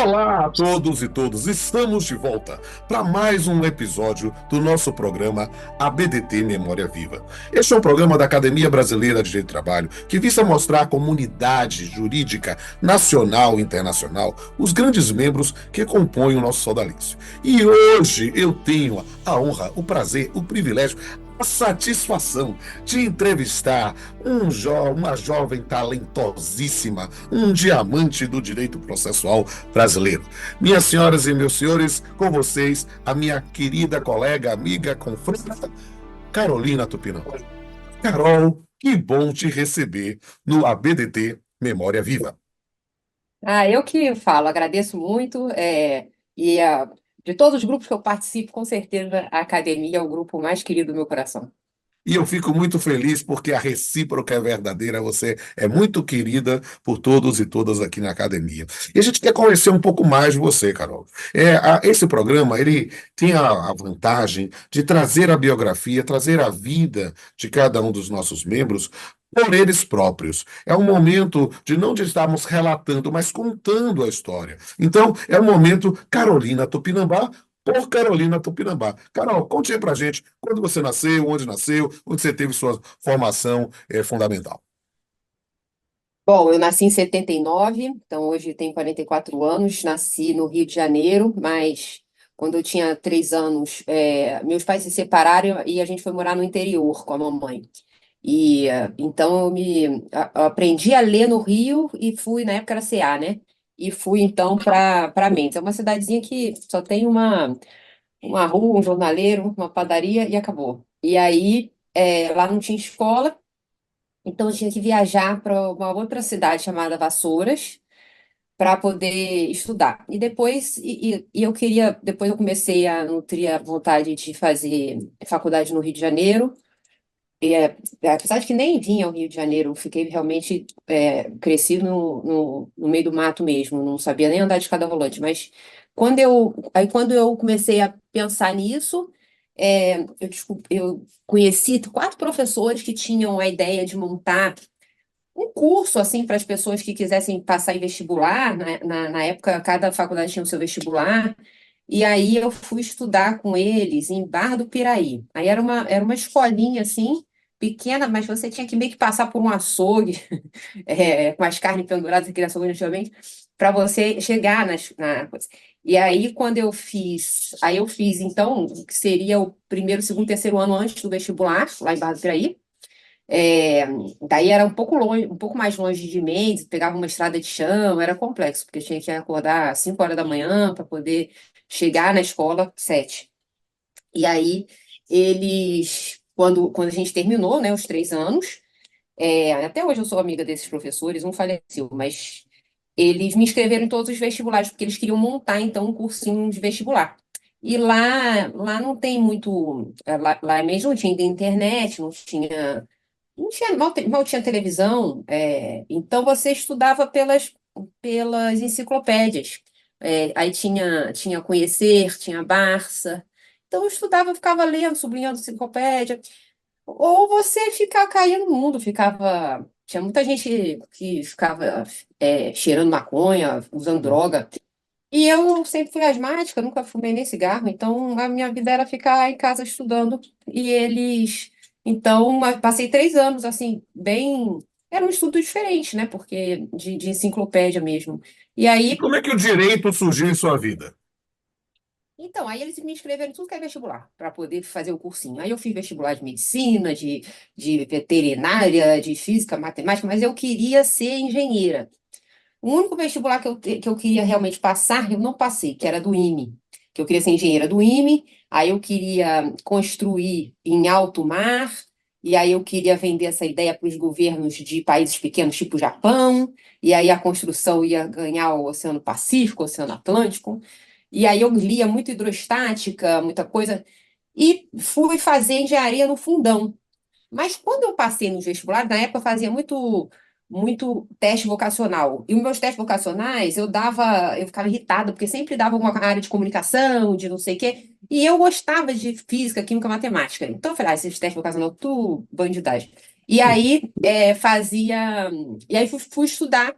Olá a todos e todas, estamos de volta para mais um episódio do nosso programa ABDT Memória Viva. Este é um programa da Academia Brasileira de Direito do Trabalho que visa mostrar à comunidade jurídica nacional e internacional os grandes membros que compõem o nosso sodalício. E hoje eu tenho a honra, o prazer, o privilégio, a satisfação de entrevistar uma jovem talentosíssima, um diamante do direito processual brasileiro. Minhas senhoras e meus senhores, com vocês, a minha querida colega, amiga, confrenta, Carolina Tupinambá. Carol, que bom te receber no ABDT Memória Viva. Eu que falo, agradeço muito. De todos os grupos que eu participo, com certeza a academia é o grupo mais querido do meu coração. E eu fico muito feliz porque a recíproca é verdadeira. Você é muito querida por todos e todas aqui na academia. E a gente quer conhecer um pouco mais de você, Carol. Esse programa ele tem a vantagem de trazer a biografia, trazer a vida de cada um dos nossos membros por eles próprios. É um momento de não estarmos relatando, mas contando a história. Então, é o momento Carolina Tupinambá por Carolina Tupinambá. Carol, conte aí pra gente quando você nasceu, onde você teve sua formação fundamental. Bom, eu nasci em 79, então hoje tenho 44 anos. Nasci no Rio de Janeiro, mas quando eu tinha 3 anos, meus pais se separaram e a gente foi morar no interior com a mamãe. Então eu aprendi a ler no Rio e fui, na época era CA, né? E fui então para Mendes. É uma cidadezinha que só tem uma rua, um jornaleiro, uma padaria e acabou. E aí, lá não tinha escola, então eu tinha que viajar para uma outra cidade chamada Vassouras para poder estudar. E eu queria, depois eu comecei a nutrir a vontade de fazer faculdade no Rio de Janeiro. Apesar de que nem vinha ao Rio de Janeiro, eu fiquei realmente cresci no meio do mato mesmo, não sabia nem andar de escada rolante, mas quando eu comecei a pensar nisso, eu conheci 4 professores que tinham a ideia de montar um curso assim para as pessoas que quisessem passar em vestibular, né? Na época, cada faculdade tinha o seu vestibular, e aí eu fui estudar com eles em Barra do Piraí. Aí era uma escolinha assim, pequena, mas você tinha que meio que passar por um açougue, com as carnes penduradas aqui na açougue antigamente, para você chegar na coisa. E aí, aí eu fiz, então, o que seria o primeiro, segundo, terceiro ano antes do vestibular, lá em Barra do Piraí. É, Daí era um pouco longe, um pouco mais longe de Mendes, pegava uma estrada de chão, era complexo, porque eu tinha que acordar às 5 horas da manhã para poder chegar na escola 7. E aí, quando a gente terminou, né, os 3 anos, até hoje eu sou amiga desses professores, um faleceu, mas eles me inscreveram em todos os vestibulares, porque eles queriam montar, então, um cursinho de vestibular. E lá não tem muito. Lá mesmo não tinha internet, mal tinha televisão, então você estudava pelas enciclopédias. Aí tinha Conhecer, tinha Barça. Então eu estudava, eu ficava lendo, sublinhando enciclopédia. Ou você ficava caindo no mundo, ficava. Tinha muita gente que ficava cheirando maconha, usando droga. E eu sempre fui asmática, nunca fumei nem cigarro, então a minha vida era ficar em casa estudando. E eles. Então, passei 3 anos, assim, bem. Era um estudo diferente, né? Porque de enciclopédia mesmo. E E aí, como é que o direito surgiu em sua vida? aí eles me inscreveram em tudo que é vestibular, para poder fazer o cursinho. Aí eu fiz vestibular de medicina, de veterinária, de física, matemática, mas eu queria ser engenheira. O único vestibular que eu queria realmente passar, eu não passei, que era do IME, que eu queria ser engenheira do IME, aí eu queria construir em alto mar, e aí eu queria vender essa ideia para os governos de países pequenos, tipo Japão, e aí a construção ia ganhar o Oceano Pacífico, o Oceano Atlântico, e aí eu lia muito hidrostática, muita coisa, e fui fazer engenharia no fundão. Mas quando eu passei nos vestibulares, na época eu fazia muito teste vocacional. E os meus testes vocacionais, eu ficava irritada, porque sempre dava uma área de comunicação, de não sei o quê. E eu gostava de física, química, matemática. Então eu falei, esses testes vocacional, tu bandidagem. E aí fazia. E aí fui estudar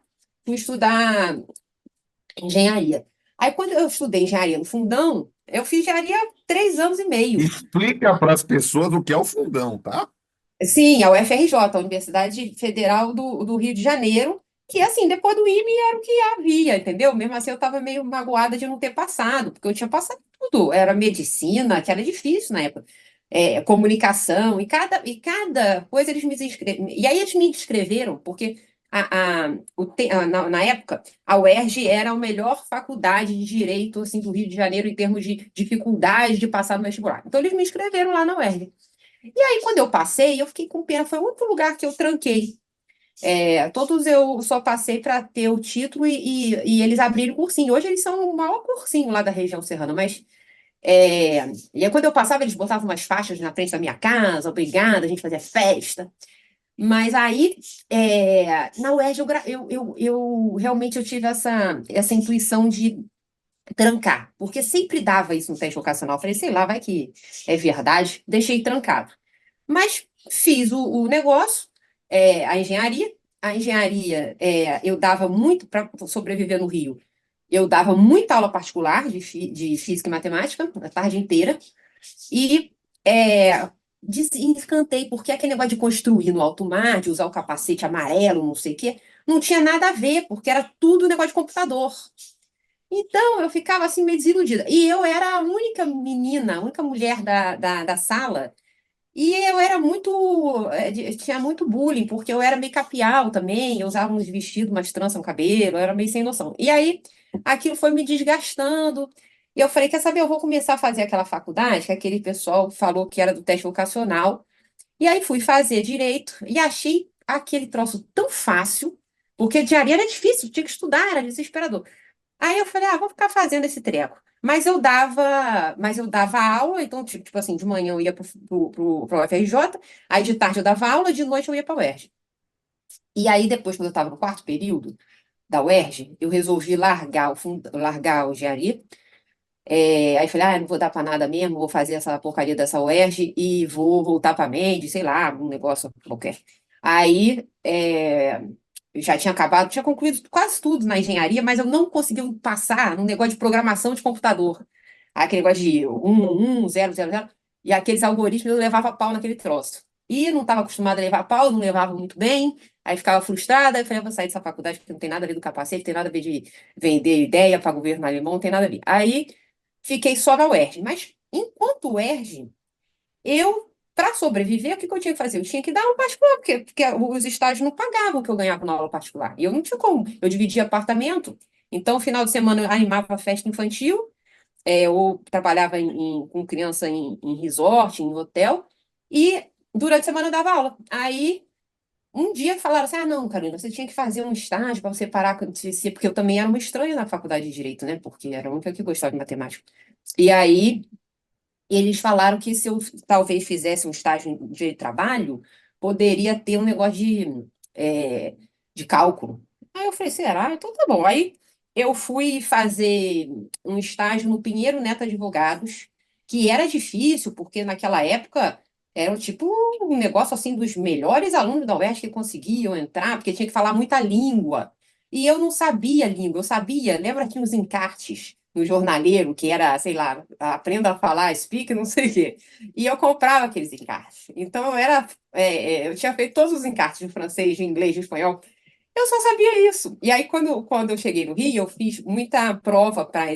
engenharia. Aí, quando eu estudei engenharia no Fundão, eu fiz engenharia há 3 anos e meio. Explica para as pessoas o que é o fundão, tá? Sim, a UFRJ, a Universidade Federal do Rio de Janeiro, que assim, depois do IME era o que havia, entendeu? Mesmo assim, eu estava meio magoada de não ter passado, porque eu tinha passado tudo. Era medicina, que era difícil na época, comunicação, e cada coisa eles me inscreveram. E aí eles me inscreveram, porque na época, a UERJ era a melhor faculdade de direito assim, do Rio de Janeiro em termos de dificuldade de passar no vestibular. Então, eles me inscreveram lá na UERJ. E aí, quando eu passei, eu fiquei com pena. Foi o único lugar que eu tranquei. Todos eu só passei para ter o título e eles abriram cursinho. Hoje eles são o maior cursinho lá da região serrana, mas. E aí, quando eu passava, eles botavam umas faixas na frente da minha casa, obrigada, a gente fazia festa. Mas aí, na UERJ, eu realmente eu tive essa intuição de trancar, porque sempre dava isso no teste vocacional. Eu falei, sei lá, vai que é verdade, deixei trancado. Mas fiz o negócio, a engenharia. A engenharia, eu dava muito para sobreviver no Rio. Eu dava muita aula particular de física e matemática, a tarde inteira. E desencantei, porque aquele negócio de construir no alto mar, de usar o capacete amarelo, não sei o quê, não tinha nada a ver, porque era tudo negócio de computador. Então, eu ficava assim meio desiludida. E eu era a única menina, a única mulher da sala e eu era muito. Tinha muito bullying, porque eu era meio capial também, eu usava uns vestidos, umas tranças no cabelo, eu era meio sem noção. E aí, aquilo foi me desgastando. E eu falei: quer saber, eu vou começar a fazer aquela faculdade que aquele pessoal falou que era do teste vocacional. E aí fui fazer direito e achei aquele troço tão fácil, porque diaria era difícil, tinha que estudar, era desesperador. Aí eu falei, vou ficar fazendo esse treco. Mas eu dava aula, então, tipo assim, de manhã eu ia pro UFRJ, aí de tarde eu dava aula, de noite eu ia para a UERJ. E aí, depois, quando eu estava no quarto período da UERJ, eu resolvi largar o engenharia. Aí falei, não vou dar para nada mesmo, vou fazer essa porcaria dessa UERJ e vou voltar para a Mendes, sei lá, um negócio qualquer. Aí, eu já tinha acabado, tinha concluído quase tudo na engenharia, mas eu não conseguia passar no negócio de programação de computador. Aquele negócio de 0, 0, 0, e aqueles algoritmos eu levava pau naquele troço. E não estava acostumada a levar pau, não levava muito bem, aí ficava frustrada, aí falei, vou sair dessa faculdade porque não tem nada a ver do capacete, tem nada a ver de vender ideia para governo alemão, não tem nada a ver. Aí fiquei só na UERJ. Mas enquanto UERJ, para sobreviver, o que eu tinha que fazer? Eu tinha que dar aula particular, porque os estágios não pagavam o que eu ganhava na aula particular. E eu não tinha como. Eu dividia apartamento, então, no final de semana, eu animava a festa infantil, ou trabalhava com criança em resort, em hotel, e durante a semana eu dava aula. Aí, um dia falaram assim: não, Carolina, você tinha que fazer um estágio para você parar de ser, porque eu também era uma estranha na faculdade de Direito, né? Porque era a única que gostava de matemática. E aí. Eles falaram que se eu talvez fizesse um estágio de trabalho, poderia ter um negócio de cálculo. Aí eu falei, será? Então tá bom. Aí eu fui fazer um estágio no Pinheiro Neto Advogados, que era difícil, porque naquela época era tipo um negócio assim dos melhores alunos da UERJ que conseguiam entrar, porque tinha que falar muita língua. E eu não sabia língua, eu sabia, lembra que uns encartes no jornaleiro, que era, sei lá, aprenda a falar, speak, não sei o quê. E eu comprava aqueles encartes. Então, eu tinha feito todos os encartes de francês, de inglês, de espanhol. Eu só sabia isso. E aí, quando eu cheguei no Rio, eu fiz muita prova para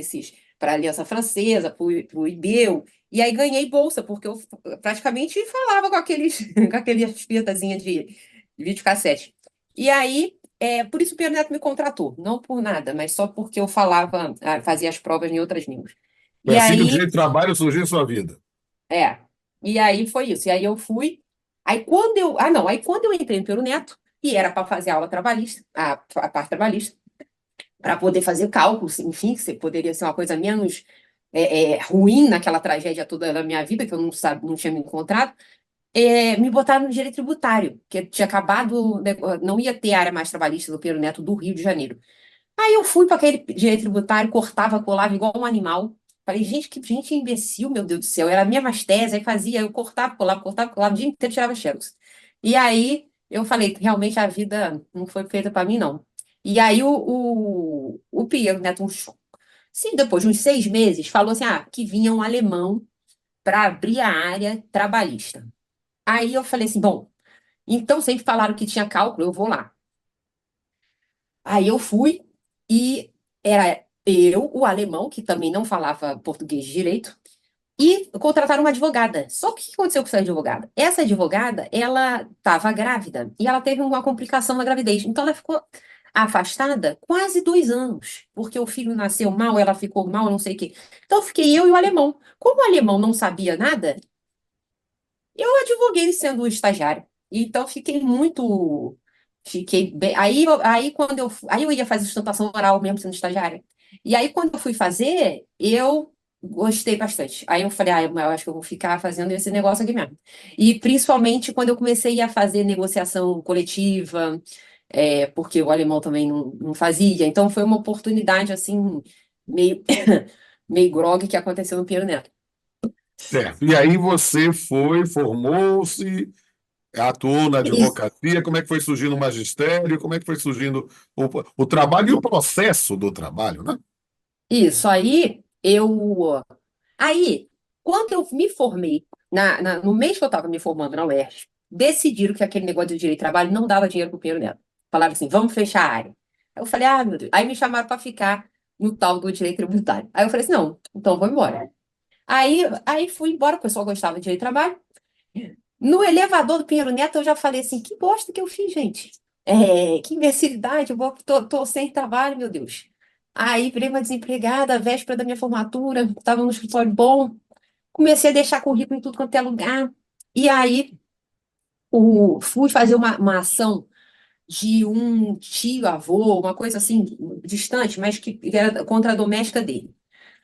a Aliança Francesa, para o IBEU, e aí ganhei bolsa, porque eu praticamente falava com com aqueles fitazinha de videocassete. E aí, por isso o Pedro Neto me contratou, não por nada, mas só porque eu falava, fazia as provas em outras línguas. Foi E assim que o aí, direito de trabalho surgiu em sua vida. é, e aí foi isso. E aí eu fui. Aí quando eu entrei no Pedro Neto, e era para fazer a aula trabalhista, a parte trabalhista, para poder fazer cálculos, enfim, que poderia ser uma coisa menos ruim naquela tragédia toda da minha vida, que eu não tinha me encontrado. Me botaram no direito tributário, que tinha acabado, né, não ia ter área mais trabalhista do Pedro Neto do Rio de Janeiro. Aí eu fui para aquele direito tributário, cortava, colava igual um animal. Falei, gente, que gente imbecil, meu Deus do céu. Era a minha tese, aí fazia, eu cortava, colava, o dia inteiro tirava xerox. E aí eu falei, realmente a vida não foi feita para mim, não. E aí o Pierre Neto, Sim, depois de uns 6 meses, falou assim, que vinha um alemão para abrir a área trabalhista. Aí eu falei assim, bom, então sempre falaram que tinha cálculo, eu vou lá. Aí eu fui e era eu, o alemão, que também não falava português direito, e contrataram uma advogada. Só que o que aconteceu com essa advogada? Essa advogada, ela estava grávida e ela teve uma complicação na gravidez. Então ela ficou afastada quase 2 anos, porque o filho nasceu mal, ela ficou mal, não sei o quê. Então fiquei eu e o alemão. Como o alemão não sabia nada, eu advoguei sendo estagiário. Então fiquei muito. Fiquei bem. Aí quando aí eu ia fazer sustentação oral mesmo sendo estagiária. E aí quando eu fui fazer, eu gostei bastante. Aí eu falei, eu acho que eu vou ficar fazendo esse negócio aqui mesmo. E principalmente quando eu comecei a fazer negociação coletiva, porque o alemão também não fazia. Então foi uma oportunidade assim, meio, meio grog que aconteceu no Pinheiro Neto. Certo. E aí você foi, formou-se, atuou na Isso. advocacia, como é que foi surgindo o magistério, como é que foi surgindo o trabalho e o processo do trabalho, né? Isso, aí, quando eu me formei, no mês que eu estava me formando na UERJ, decidiram que aquele negócio de direito de trabalho não dava dinheiro para o Pinheiro Neto. Falaram assim, vamos fechar a área. Aí eu falei, meu Deus. Aí me chamaram para ficar no tal do direito tributário. Aí eu falei assim, não, então eu vou embora. Aí fui embora, o pessoal gostava de direito de trabalho. No elevador do Pinheiro Neto, eu já falei assim, que bosta que eu fiz, gente. Que imbecilidade, tô sem trabalho, meu Deus. Aí, virei uma desempregada, véspera da minha formatura, estava no escritório bom, comecei a deixar currículo em tudo quanto é lugar. E aí, fui fazer uma ação de um tio, avô, uma coisa assim, distante, mas que era contra a doméstica dele.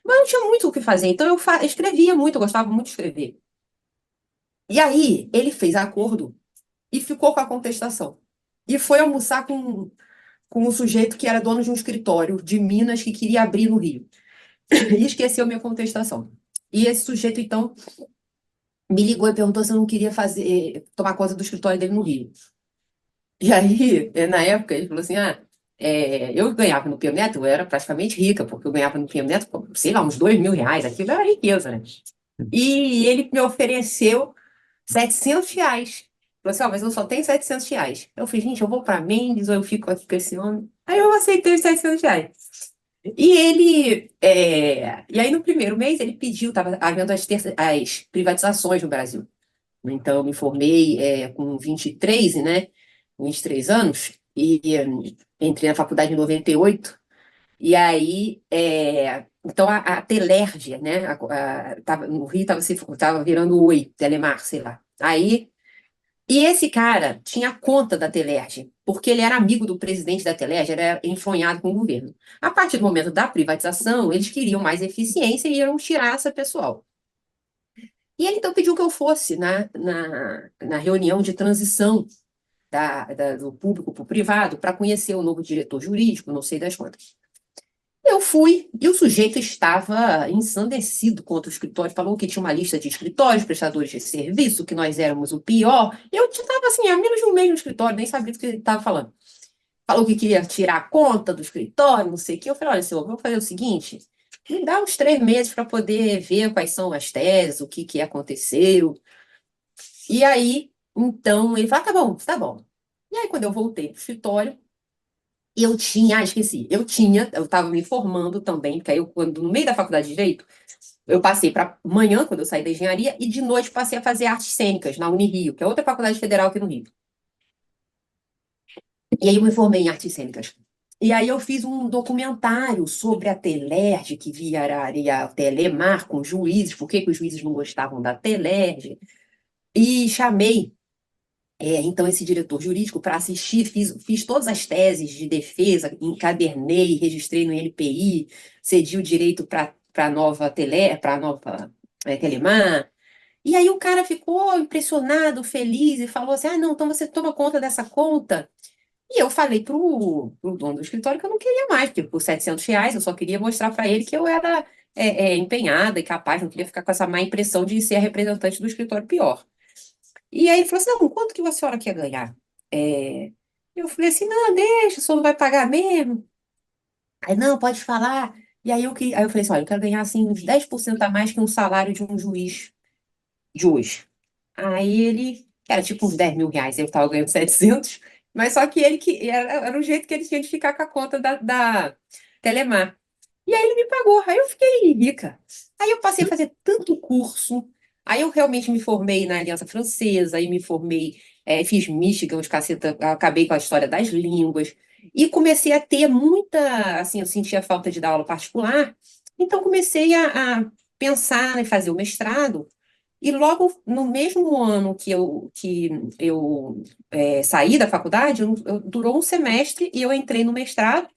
Mas não tinha muito o que fazer, então eu escrevia muito, eu gostava muito de escrever. E aí, ele fez acordo e ficou com a contestação. E foi almoçar com um sujeito que era dono de um escritório de Minas que queria abrir no Rio. E esqueceu minha contestação. E esse sujeito, então, me ligou e perguntou se eu não queria tomar conta do escritório dele no Rio. E aí, na época, ele falou assim: eu ganhava no Pio Neto, eu era praticamente rica, porque eu ganhava no Pio Neto, sei lá, uns R$ 2.000, aquilo era riqueza, né? E ele me ofereceu R$ 700. Falou assim: mas eu só tenho R$ 700. Eu falei: gente, eu vou para Mendes ou eu fico aqui com esse homem? Aí eu aceitei os R$ 700. E aí no primeiro mês ele pediu, estava havendo as privatizações no Brasil. Então eu me formei com 23, né? 23 anos, e entrei na faculdade em 98. E aí, então a Telerge, né? No Rio tava virando Oi, Telemar, sei lá. E esse cara tinha conta da Telerge, porque ele era amigo do presidente da Telerge, era enfronhado com o governo. A partir do momento da privatização, eles queriam mais eficiência e iam tirar essa pessoal. E ele então pediu que eu fosse na reunião de transição do público para o privado para conhecer o novo diretor jurídico, não sei das quantas. Eu fui e o sujeito estava ensandecido contra o escritório, falou que tinha uma lista de escritórios, prestadores de serviço, que nós éramos o pior. Eu estava assim, há menos de um mês no escritório, nem sabia do que ele estava falando. Falou que queria tirar a conta do escritório, não sei o quê. Eu falei, olha, senhor, vamos fazer o seguinte, me dá uns 3 meses para poder ver quais são as teses, o que aconteceu. E aí, então, ele falou, tá bom, tá bom. E aí, quando eu voltei para o escritório, esqueci, eu estava me formando também, porque aí no meio da faculdade de Direito, eu passei para manhã, quando eu saí da engenharia, e de noite passei a fazer artes cênicas na Unirio, que é outra faculdade federal aqui no Rio. E aí eu me formei em artes cênicas. E aí eu fiz um documentário sobre a Telerge, que viraria a Telemar com juízes, por que que os juízes não gostavam da Telerge, e chamei então, esse diretor jurídico para assistir, fiz todas as teses de defesa, encadernei, registrei no NPI, cedi o direito para a nova Telemar. E aí o cara ficou impressionado, feliz, e falou assim: não, então você toma conta dessa conta. E eu falei pro dono do escritório que eu não queria mais, porque por R$ 700 eu só queria mostrar para ele que eu era empenhada e capaz, não queria ficar com essa má impressão de ser a representante do escritório pior. E aí ele falou assim, não, quanto que a senhora quer ganhar? Eu falei assim, não, deixa, o senhor não vai pagar mesmo. Aí, não, pode falar. E aí eu falei assim, olha, eu quero ganhar assim uns 10% a mais que um salário de um juiz de hoje. Aí ele, era tipo uns R$ 10.000, eu tava ganhando 700, mas só que ele que era o jeito que ele tinha de ficar com a conta da Telemar. E aí ele me pagou, aí eu fiquei rica. Aí eu passei a fazer tanto curso, aí eu realmente me formei na Aliança Francesa, aí me formei, fiz Michigan, os caceta, acabei com a história das línguas, e comecei a ter muita, assim, eu sentia falta de dar aula particular, então comecei a pensar em fazer o mestrado, e logo no mesmo ano que eu saí da faculdade, durou um semestre e eu entrei no mestrado.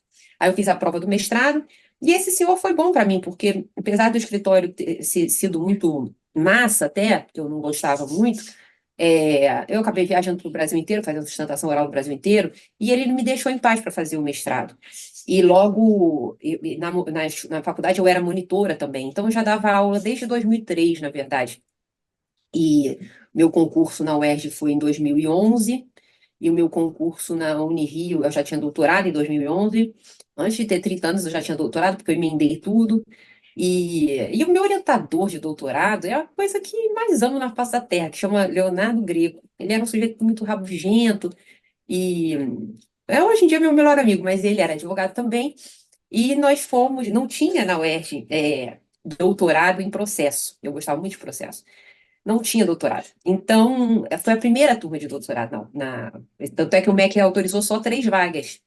Aí eu fiz a prova do mestrado. E esse senhor foi bom para mim, porque apesar do escritório ter sido muito massa até, que eu não gostava muito, eu acabei viajando para o Brasil inteiro, fazendo sustentação oral no Brasil inteiro, e ele me deixou em paz para fazer o mestrado. E logo, na faculdade eu era monitora também, então eu já dava aula desde 2003, na verdade. E meu concurso na UERJ foi em 2011, e o meu concurso na Unirio, eu já tinha doutorado em 2011. Antes de ter 30 anos, eu já tinha doutorado, porque eu emendei tudo. E o meu orientador de doutorado é a coisa que mais amo na face da Terra, que chama Leonardo Greco. Ele era um sujeito muito rabugento, e hoje em dia é meu melhor amigo, mas ele era advogado também. E nós fomos, não tinha na UERJ doutorado em processo. Eu gostava muito de processo, não tinha doutorado. Então, foi a primeira turma de doutorado. Tanto é que o MEC autorizou só 3 vagas.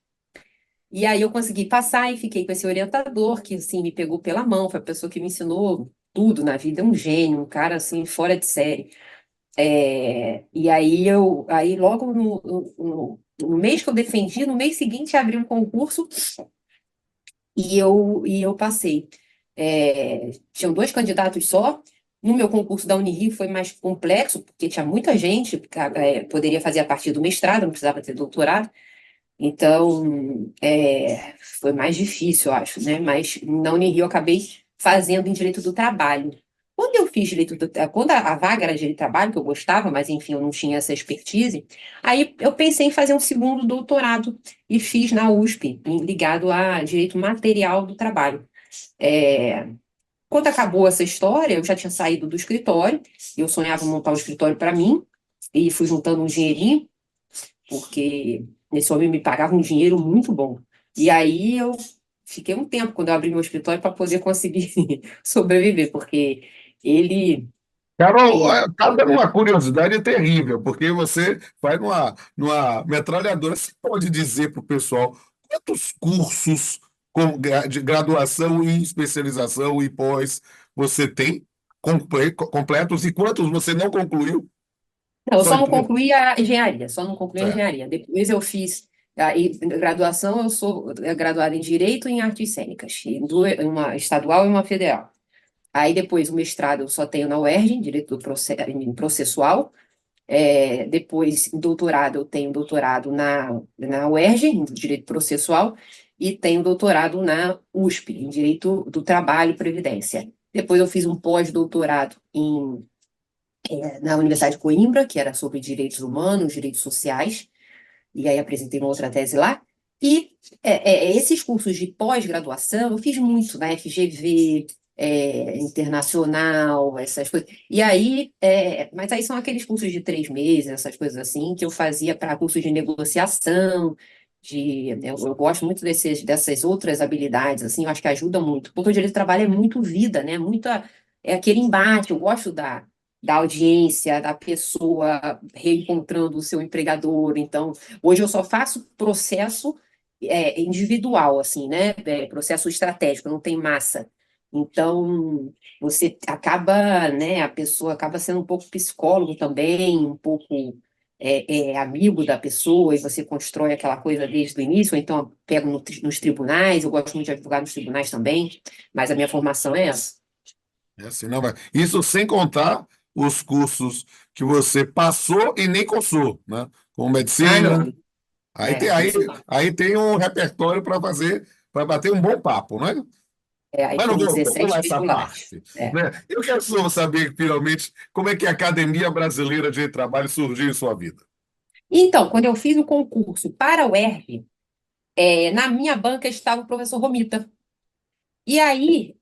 E aí eu consegui passar e fiquei com esse orientador que, assim, me pegou pela mão, foi a pessoa que me ensinou tudo na vida, é um gênio, um cara, assim, fora de série. E aí logo no mês que eu defendi, no mês seguinte abri um concurso e eu passei. Tinham 2 candidatos só. No meu concurso da Unirio foi mais complexo, porque tinha muita gente, poderia fazer a partir do mestrado, não precisava ter doutorado. Então, foi mais difícil, eu acho, né? Mas na Unirio eu acabei fazendo em direito do trabalho. Quando eu fiz quando a vaga era direito do trabalho, que eu gostava, mas enfim, eu não tinha essa expertise, aí eu pensei em fazer um segundo doutorado e fiz na USP, ligado a direito material do trabalho. É, Quando acabou essa história, eu já tinha saído do escritório, eu sonhava em montar um escritório para mim, e fui juntando um dinheirinho, porque esse homem me pagava um dinheiro muito bom. E aí eu fiquei um tempo quando eu abri meu escritório para poder conseguir sobreviver, porque ele. Carol, é, cada uma curiosidade terrível, porque você vai numa metralhadora. Você pode dizer para o pessoal quantos cursos de graduação e especialização e pós você tem completos e quantos você não concluiu? Não, eu Só só em não concluí a engenharia, só não concluí a certo. engenharia. Depois eu fiz graduação, eu sou graduada em Direito e em Artes Cênicas, uma estadual e uma federal. Aí depois o mestrado eu só tenho na UERJ, em Direito em Processual. Depois, em doutorado, eu tenho doutorado na UERJ, em Direito Processual, e tenho doutorado na USP, em Direito do Trabalho e Previdência. Depois eu fiz um pós-doutorado na Universidade de Coimbra, que era sobre direitos humanos, direitos sociais, e aí apresentei uma outra tese lá. E esses cursos de pós-graduação eu fiz muito na FGV, internacional, essas coisas. E aí, mas aí são aqueles cursos de 3 meses, essas coisas assim, que eu fazia para cursos de negociação, eu gosto muito dessas outras habilidades, assim, eu acho que ajuda muito, porque o direito do trabalho é muito vida, né? É aquele embate, eu gosto da audiência, da pessoa reencontrando o seu empregador. Então, hoje eu só faço processo individual, assim, né? Processo estratégico, não tem massa. Então, você acaba, né? A pessoa acaba sendo um pouco psicólogo também, um pouco amigo da pessoa, e você constrói aquela coisa desde o início, ou então eu pego nos tribunais, eu gosto muito de advogar nos tribunais também, mas a minha formação é essa. É assim, não vai. Isso sem contar os cursos que você passou e nem cursou, né? Como Ah, medicina. não. Aí tem, aí, Isso. aí tem um repertório para fazer, para bater um bom papo, né? Aí Mas não tem vou 17 pular essa vestibulares. parte, né? Eu quero só saber, finalmente, como é que a Academia Brasileira de Trabalho surgiu em sua vida. Então, quando eu fiz o concurso para o UERJ, na minha banca estava o professor Romita. E aí,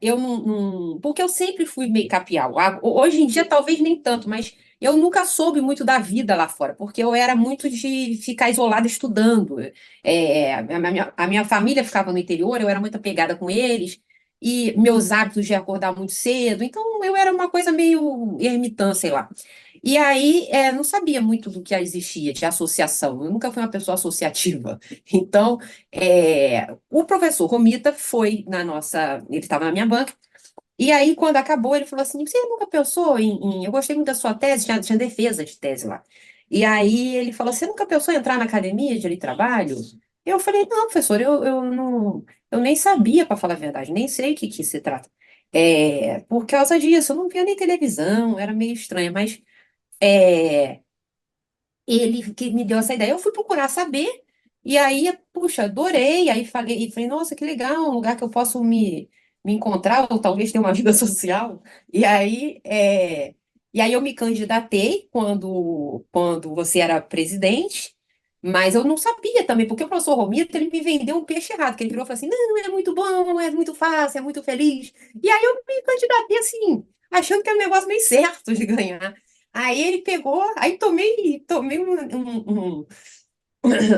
eu porque eu sempre fui meio capial. Hoje em dia, talvez nem tanto, mas eu nunca soube muito da vida lá fora, porque eu era muito de ficar isolada estudando. A minha família ficava no interior, eu era muito apegada com eles, e meus hábitos de acordar muito cedo, então eu era uma coisa meio ermitã, sei lá. E aí, não sabia muito do que existia de associação. Eu nunca fui uma pessoa associativa. Então, o professor Romita foi na nossa. Ele estava na minha banca, e aí, quando acabou, ele falou assim: Você nunca pensou Eu gostei muito da sua tese, tinha defesa de tese lá. E aí ele falou: Você nunca pensou em entrar na academia de trabalho? Eu falei: Não, professor, eu não. Eu nem sabia, para falar a verdade, nem sei o que se trata. Por causa disso, eu não via nem televisão, era meio estranho, mas é, ele que me deu essa ideia. Eu fui procurar saber, e aí, puxa, adorei. Aí falei, nossa, que legal, um lugar que eu posso me encontrar, ou talvez ter uma vida social. E aí, eu me candidatei quando você era presidente, mas eu não sabia também, porque o professor Romito, ele me vendeu um peixe errado, que ele virou e falou assim, não, é muito bom, é muito fácil, é muito feliz. E aí eu me candidatei assim, achando que era um negócio meio certo de ganhar. Aí ele pegou, aí tomei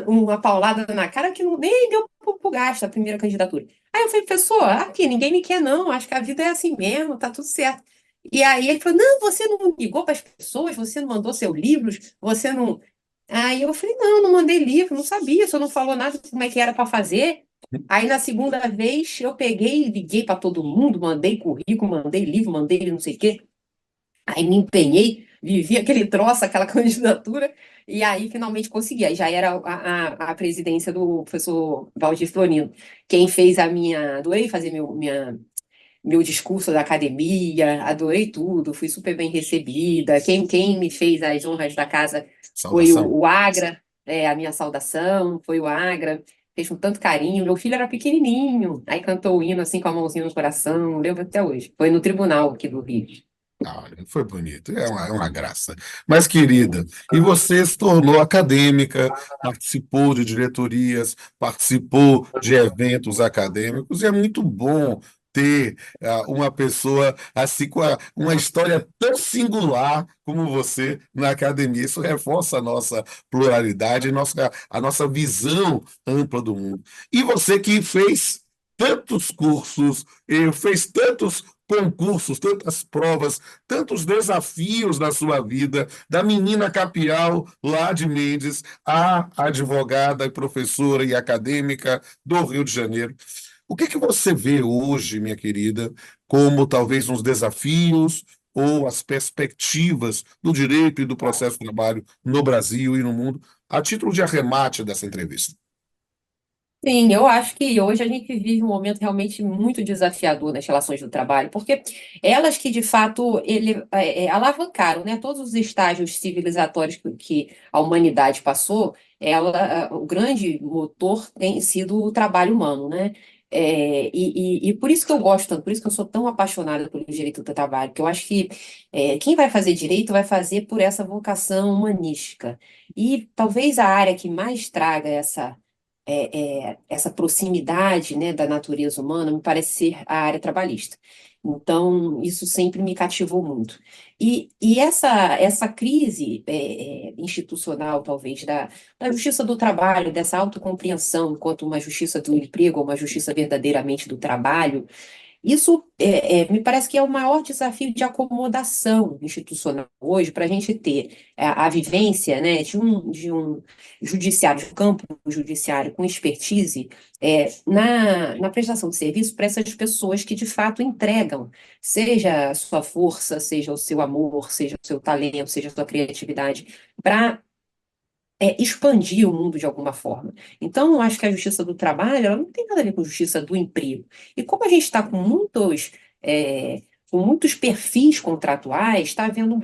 uma paulada na cara que nem deu pro gasto a primeira candidatura. Aí eu falei, professor, aqui ninguém me quer não, acho que a vida é assim mesmo, tá tudo certo. E aí ele falou, não, você não ligou para as pessoas, você não mandou seus livros, você não... Aí eu falei, não mandei livro, não sabia, você não falou nada de como é que era para fazer. Aí na segunda vez eu peguei, liguei para todo mundo, mandei currículo, mandei livro, mandei não sei o quê. Aí me empenhei, vivi aquele troço, aquela candidatura, e aí finalmente consegui. Aí já era a presidência do professor Valdir Florino. Quem fez adorei fazer meu discurso da academia, adorei tudo, fui super bem recebida. Quem me fez as honras da casa foi Saudação. o Agra, a minha saudação, foi o Agra. Fez com tanto carinho. Meu filho era pequenininho, aí cantou o hino assim com a mãozinha no coração, lembro até hoje. Foi no tribunal aqui do Rio. Olha, foi bonito, é uma graça. Mas, querida, e você se tornou acadêmica, participou de diretorias, participou de eventos acadêmicos, e é muito bom ter uma pessoa assim com uma história tão singular como você na academia. Isso reforça a nossa pluralidade, a nossa visão ampla do mundo. E você que fez tantos cursos, fez tantos concursos, tantas provas, tantos desafios na sua vida, da menina capial lá de Mendes, à advogada, professora e acadêmica do Rio de Janeiro. O que que você vê hoje, minha querida, como talvez uns desafios ou as perspectivas do direito e do processo de trabalho no Brasil e no mundo, a título de arremate dessa entrevista? Sim, eu acho que hoje a gente vive um momento realmente muito desafiador nas relações do trabalho, porque elas que de fato alavancaram, né, todos os estágios civilizatórios que a humanidade passou, o grande motor tem sido o trabalho humano, né? E por isso que eu gosto tanto, por isso que eu sou tão apaixonada pelo direito do trabalho, porque eu acho que quem vai fazer direito vai fazer por essa vocação humanística. E talvez a área que mais traga essa proximidade, né, da natureza humana me parece ser a área trabalhista. Então, isso sempre me cativou muito. E essa crise institucional, talvez, da justiça do trabalho, dessa autocompreensão enquanto uma justiça do emprego, ou uma justiça verdadeiramente do trabalho, isso me parece que é o maior desafio de acomodação institucional hoje para a gente ter a vivência, né, de um judiciário, de um campo judiciário com expertise na prestação de serviço para essas pessoas que de fato entregam, seja a sua força, seja o seu amor, seja o seu talento, seja a sua criatividade, para expandir o mundo de alguma forma. Então, eu acho que a justiça do trabalho, ela não tem nada a ver com justiça do emprego. E como a gente está com muitos perfis contratuais, está havendo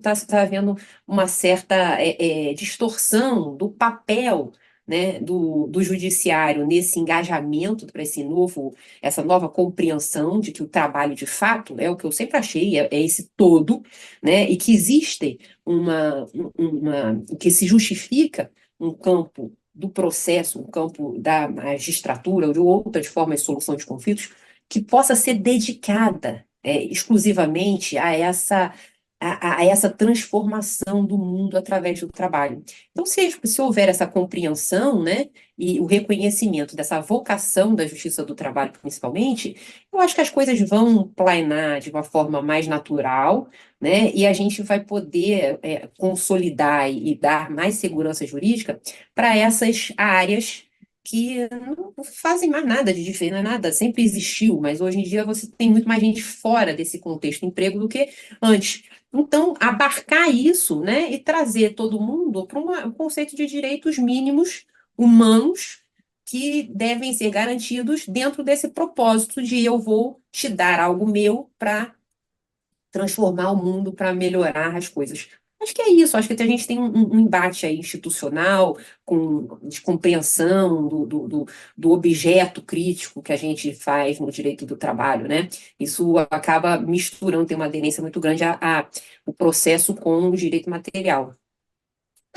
tá havendo uma certa distorção do papel, né, do judiciário nesse engajamento para essa nova compreensão de que o trabalho de fato é o que eu sempre achei, é esse todo, né, e que existe que se justifica um campo do processo, no campo da magistratura ou de outras formas de solução de conflitos, que possa ser dedicada exclusivamente a essa transformação do mundo através do trabalho. Então, se houver essa compreensão, né, e o reconhecimento dessa vocação da justiça do trabalho, principalmente, eu acho que as coisas vão planar de uma forma mais natural, né, e a gente vai poder consolidar e dar mais segurança jurídica para essas áreas que não fazem mais nada de diferente, não é nada, sempre existiu, mas hoje em dia você tem muito mais gente fora desse contexto de emprego do que antes. Então, abarcar isso, né, e trazer todo mundo para um conceito de direitos mínimos humanos que devem ser garantidos dentro desse propósito de eu vou te dar algo meu para transformar o mundo, para melhorar as coisas. Acho que é isso, acho que a gente tem um embate aí institucional, de compreensão do objeto crítico que a gente faz no direito do trabalho, né? Isso acaba misturando, tem uma aderência muito grande o processo com o direito material.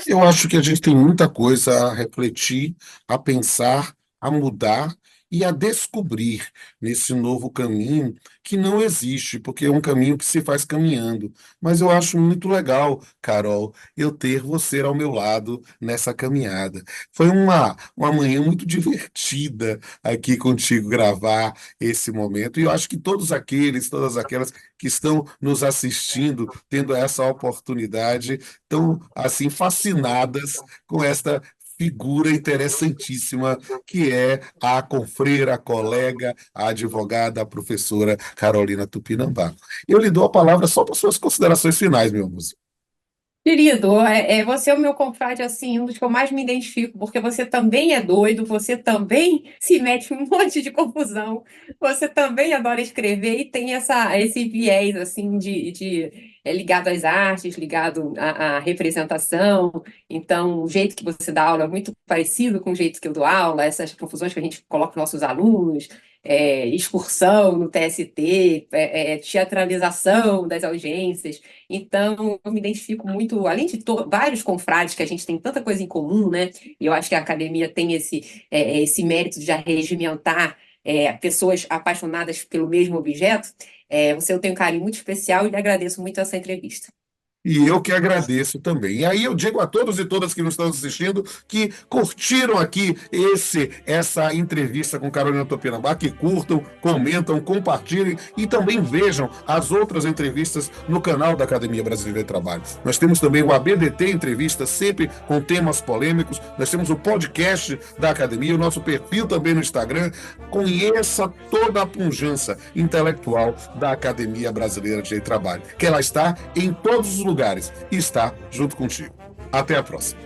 Eu acho que a gente tem muita coisa a refletir, a pensar, a mudar e a descobrir nesse novo caminho que não existe, porque é um caminho que se faz caminhando. Mas eu acho muito legal, Carol, eu ter você ao meu lado nessa caminhada. Foi uma manhã muito divertida aqui contigo gravar esse momento, e eu acho que todas aquelas que estão nos assistindo, tendo essa oportunidade, estão assim fascinadas com esta figura interessantíssima que é a confreira, a colega, a advogada, a professora Carolina Tupinambá. Eu lhe dou a palavra só para suas considerações finais, meu músico. Querido, você é o meu confrade, assim, um dos que eu mais me identifico, porque você também é doido, você também se mete em um monte de confusão, você também adora escrever e tem esse viés, assim, ligado às artes, ligado à representação. Então, o jeito que você dá aula é muito parecido com o jeito que eu dou aula, essas confusões que a gente coloca nos nossos alunos, excursão no TST, teatralização das audiências. Então, eu me identifico muito, além de vários confrades que a gente tem tanta coisa em comum, né? E eu acho que a academia tem esse mérito de arregimentar pessoas apaixonadas pelo mesmo objeto. Eu tenho um carinho muito especial e lhe agradeço muito essa entrevista. E eu que agradeço também. E aí eu digo a todos e todas que nos estão assistindo que curtiram aqui essa entrevista com Carolina Tupinambá, que curtam, comentam, compartilhem e também vejam as outras entrevistas no canal da Academia Brasileira de Trabalho. Nós temos também o ABDT Entrevista, sempre com temas polêmicos. Nós temos o podcast da Academia, o nosso perfil também no Instagram. Conheça toda a pujança intelectual da Academia Brasileira de Trabalho, que ela está em todos os lugares e está junto contigo. Até a próxima.